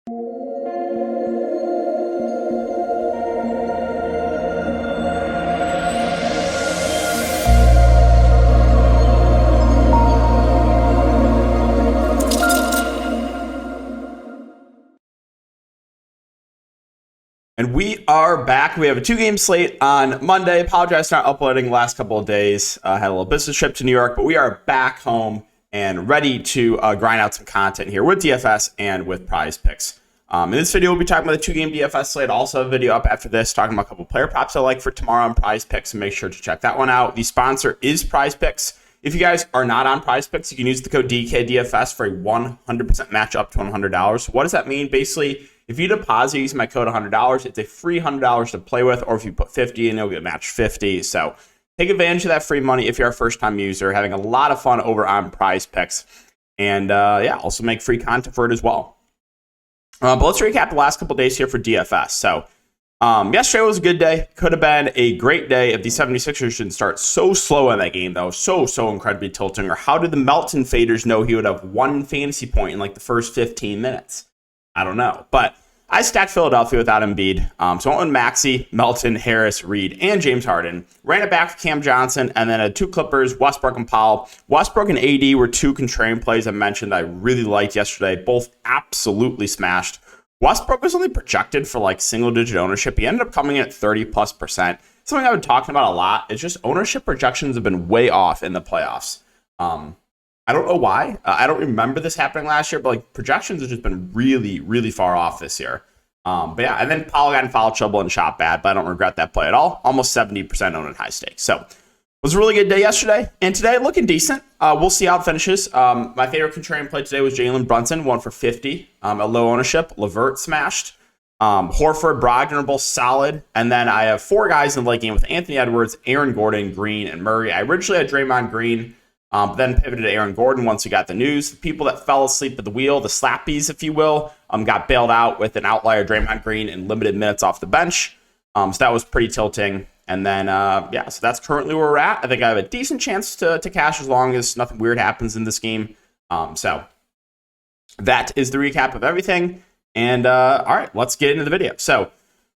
And we are back. We have a 2-game slate on Monday. Apologize for not uploading the last couple of days. Had a little business trip to New York, but we are back home and ready to grind out some content here with DFS and with prize picks. In this video, we'll be talking about the 2-game DFS slate. Also have a video up after this talking about a couple player props I like for tomorrow on prize picks, and make sure to check that one out. The sponsor is prize picks. If you guys are not on prize picks, you can use the code DKDFS for a 100% match up to $100. What does that mean? Basically, if you deposit using my code $100, it's a free $100 to play with, or if you put 50 in, you'll get matched 50. So take advantage of that free money if you're a first-time user. Having a lot of fun over on prize picks. And also make free content for it as well. But let's recap the last couple days here for DFS. So yesterday was a good day. Could have been a great day if the 76ers didn't start so slow in that game, though. So incredibly tilting. Or how did the Melton faders know he would have one fantasy point in like the first 15 minutes? I don't know. But I stacked Philadelphia without Embiid. So I went with Maxey, Melton, Harris, Reed, and James Harden. Ran it back with Cam Johnson, and then had 2 Clippers, Westbrook and Powell. Westbrook and AD were 2 contrarian plays I mentioned I really liked yesterday. Both absolutely smashed. Westbrook was only projected for like single-digit ownership. He ended up coming in at 30+%. Something I've been talking about a lot. It's just ownership projections have been way off in the playoffs. I don't know why. I don't remember this happening last year, but like projections have just been really far off this year. But yeah, and then Powell got in foul trouble and shot bad, but I don't regret that play at all. Almost 70% owned in high stakes. So it was a really good day yesterday, and today looking decent. We'll see how it finishes. My favorite contrarian play today was Jalen Brunson, 1 for 50. A low ownership. LeVert smashed. Horford, Brogdon are both solid. And then I have 4 guys in the late game with Anthony Edwards, Aaron Gordon, Green, and Murray. I originally had Draymond Green. Then pivoted to Aaron Gordon once we got the news. The people that fell asleep at the wheel, the slappies, if you will, got bailed out with an outlier Draymond Green and limited minutes off the bench. So that was pretty tilting. And then, so that's currently where we're at. I think I have a decent chance to cash as long as nothing weird happens in this game. So that is the recap of everything. And all right, let's get into the video. So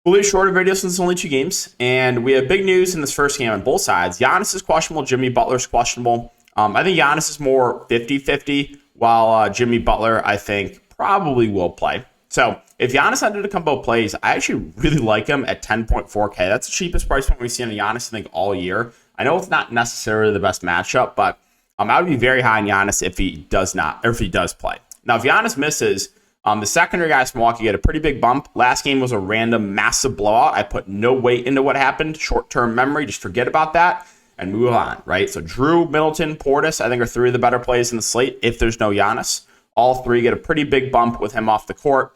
we'll be a shorter video since it's only 2 games. And we have big news in this first game on both sides. Giannis is questionable. Jimmy Butler's questionable. I think Giannis is more 50-50, while Jimmy Butler, I think, probably will play. So if Giannis Antetokounmpo plays, I actually really like him at 10.4K. That's the cheapest price point we've seen on Giannis, I think, all year. I know it's not necessarily the best matchup, but I would be very high on Giannis if he does not, or if he does play. Now, if Giannis misses, the secondary guys from Milwaukee get a pretty big bump. Last game was a random massive blowout. I put no weight into what happened. Short-term memory, just forget about that and move on, right? So Drew, Middleton, Portis, I think are 3 of the better plays in the slate if there's no Giannis. All 3 get a pretty big bump with him off the court.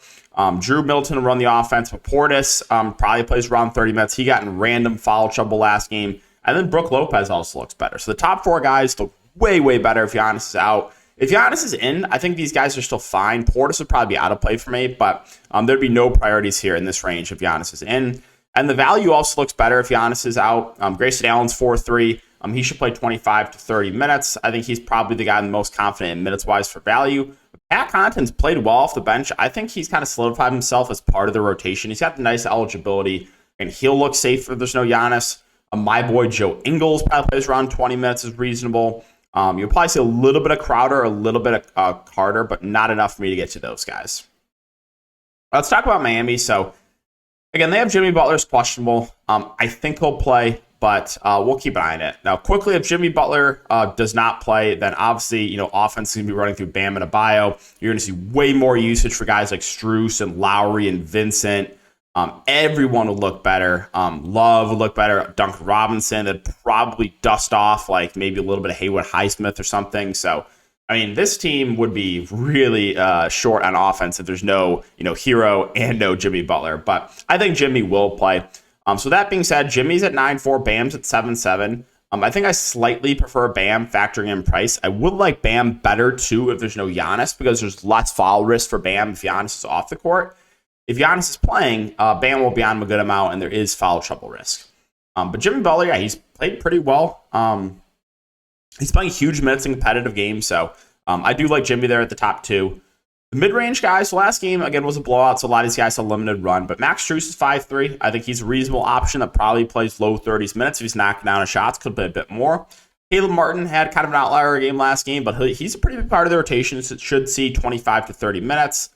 Drew Middleton will run the offense, but Portis probably plays around 30 minutes. He got in random foul trouble last game. And then Brook Lopez also looks better. So the top 4 guys look way better if Giannis is out. If Giannis is in, I think these guys are still fine. Portis would probably be out of play for me, but there'd be no priorities here in this range if Giannis is in. And the value also looks better if Giannis is out. Grayson Allen's 4-3. He should play 25 to 30 minutes. I think he's probably the guy I'm the most confident in minutes-wise for value. Pat Connaughton's played well off the bench. I think he's kind of solidified himself as part of the rotation. He's got the nice eligibility, and he'll look safe if there's no Giannis. My boy Joe Ingles probably plays around 20 minutes is reasonable. You'll probably see a little bit of Crowder, a little bit of Carter, but not enough for me to get to those guys. Let's talk about Miami. So, again, they have Jimmy Butler's questionable. I think he'll play, but we'll keep an eye on it. Now, quickly, if Jimmy Butler does not play, then obviously, offense is going to be running through Bam and Adebayo. You're going to see way more usage for guys like Strus and Lowry and Vincent. Everyone would look better. Love would look better. Duncan Robinson, that'd probably dust off like maybe a little bit of Haywood Highsmith or something. So, I mean, this team would be really short on offense if there's no, Hero and no Jimmy Butler. But I think Jimmy will play. So that being said, Jimmy's at 9.4, Bam's at 7.7. I think I slightly prefer Bam factoring in price. I would like Bam better too if there's no Giannis because there's less foul risk for Bam if Giannis is off the court. If Giannis is playing, Bam will be on him a good amount and there is foul trouble risk. But Jimmy Butler, yeah, he's played pretty well. He's playing huge minutes in competitive games, so I do like Jimmy there at the top 2. The mid-range guys, the last game, again, was a blowout, so a lot of these guys have limited run. But Max Strus is 5'3". I think he's a reasonable option that probably plays low 30s minutes. If he's knocking down his shots, could play a bit more. Caleb Martin had kind of an outlier game last game, but he's a pretty big part of the rotation. So it should see 25 to 30 minutes.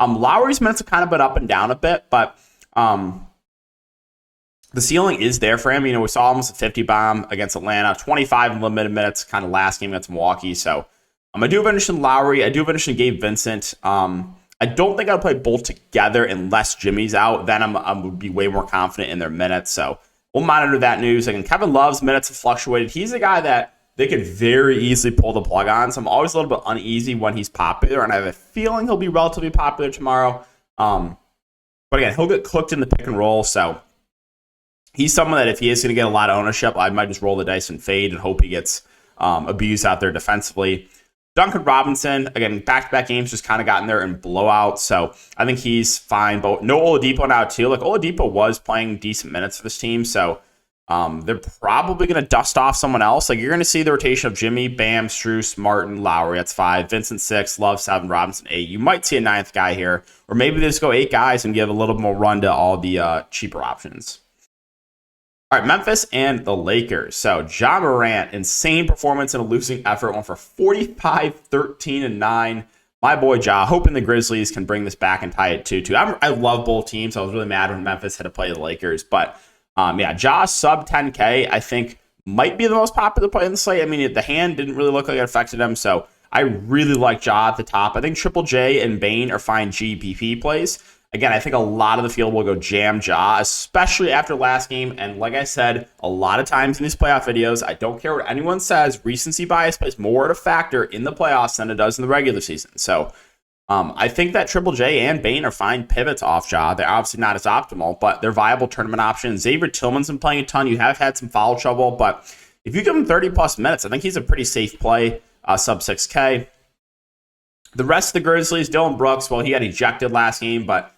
Lowry's minutes have kind of been up and down a bit, but the ceiling is there for him. You know, we saw almost a 50 bomb against Atlanta, 25 in limited minutes, kind of last game against Milwaukee. So I do have interest in Lowry. I do have interest in Gabe Vincent. I don't think I'll play both together unless Jimmy's out. Then I would be way more confident in their minutes. So we'll monitor that news. Again, Kevin Love's minutes have fluctuated. He's a guy that they could very easily pull the plug on. So I'm always a little bit uneasy when he's popular, and I have a feeling he'll be relatively popular tomorrow. But again, he'll get cooked in the pick and roll. So he's someone that if he is going to get a lot of ownership, I might just roll the dice and fade and hope he gets abused out there defensively. Duncan Robinson, again, back-to-back games just kind of gotten there in blowouts, so I think he's fine. But no Oladipo now, too. Like, Oladipo was playing decent minutes for this team, so they're probably going to dust off someone else. Like, you're going to see the rotation of Jimmy, Bam, Strus, Martin, Lowry. That's 5. Vincent, 6. Love, 7. Robinson, 8. You might see a 9th guy here, or maybe they just go 8 guys and give a little more run to all the cheaper options. All right, Memphis and the Lakers. So, Ja Morant, insane performance in a losing effort, went for 45, 13, and 9. My boy Ja, hoping the Grizzlies can bring this back and tie it 2-2. I love both teams. I was really mad when Memphis had to play the Lakers. But, yeah, Ja sub 10K, I think, might be the most popular play in the slate. I mean, the hand didn't really look like it affected him, so I really like Ja at the top. I think Triple J and Bane are fine GPP plays. Again, I think a lot of the field will go jam Ja, especially after last game. And like I said, a lot of times in these playoff videos, I don't care what anyone says, recency bias plays more of a factor in the playoffs than it does in the regular season. So I think that Triple J and Bane are fine pivots off Ja. They're obviously not as optimal, but they're viable tournament options. Xavier Tillman's been playing a ton. You have had some foul trouble, but if you give him 30-plus minutes, I think he's a pretty safe play, sub 6K. The rest of the Grizzlies, Dylan Brooks, well, he got ejected last game, but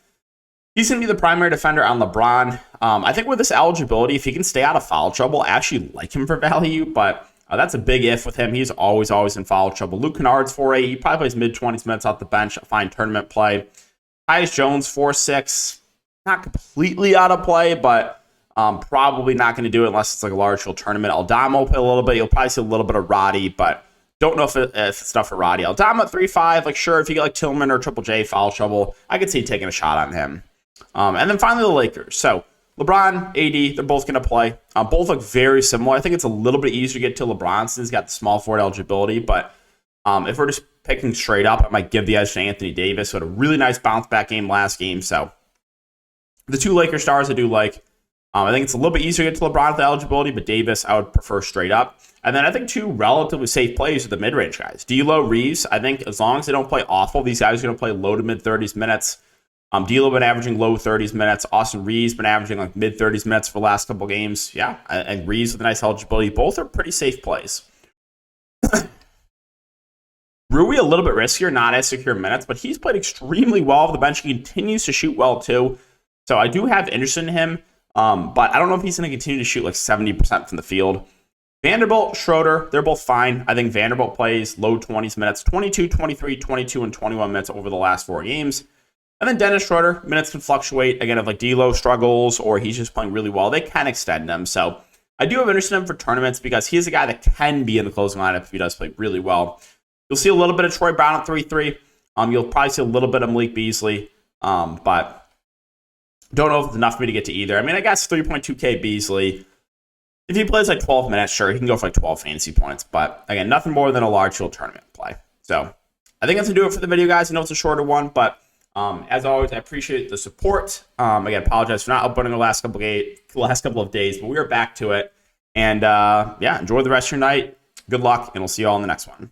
he's going to be the primary defender on LeBron. I think with this eligibility, if he can stay out of foul trouble, I actually like him for value, but that's a big if with him. He's always in foul trouble. Luke Kennard's 4-8. He probably plays mid-20s minutes off the bench. A fine tournament play. Tyus Jones, 4-6. Not completely out of play, but probably not going to do it unless it's like a large field tournament. Aldama will play a little bit. You'll probably see a little bit of Roddy, but don't know if it's enough for Roddy. Aldama at 3-5. Like, sure, if you get like Tillman or Triple J foul trouble, I could see taking a shot on him. And then finally the Lakers. So LeBron, AD, they're both going to play. Both look very similar. I think it's a little bit easier to get to LeBron since he's got the small forward eligibility. But if we're just picking straight up, I might give the edge to Anthony Davis, who had a really nice bounce back game last game. So the two Lakers stars I do like. I think it's a little bit easier to get to LeBron with the eligibility, but Davis I would prefer straight up. And then I think two relatively safe plays are the mid-range guys. D'Lo, Reeves, I think as long as they don't play awful, these guys are going to play low to mid-30s minutes. D'Lo been averaging low 30s minutes. Austin Reeves been averaging like mid-30s minutes for the last couple games. Yeah, and Reeves with a nice eligibility. Both are pretty safe plays. Rui a little bit riskier, not as secure minutes, but he's played extremely well off the bench. He continues to shoot well too. So I do have interest in him, but I don't know if he's going to continue to shoot like 70% from the field. Vanderbilt, Schroeder, they're both fine. I think Vanderbilt plays low 20s minutes, 22, 23, 22, and 21 minutes over the last 4 games. And then Dennis Schroeder, minutes can fluctuate. Again, if like D'Lo struggles or he's just playing really well, they can extend him. So I do have interest in him for tournaments because he's a guy that can be in the closing lineup if he does play really well. You'll see a little bit of Troy Brown at 3-3. You'll probably see a little bit of Malik Beasley, but don't know if it's enough for me to get to either. I mean, I guess 3.2K Beasley. If he plays like 12 minutes, sure, he can go for like 12 fantasy points. But again, nothing more than a large field tournament play. So I think that's going to do it for the video, guys. I know it's a shorter one, but as always, I appreciate the support. Again, apologize for not uploading the last couple of days, but we are back to it. And yeah, enjoy the rest of your night. Good luck, and we'll see you all in the next one.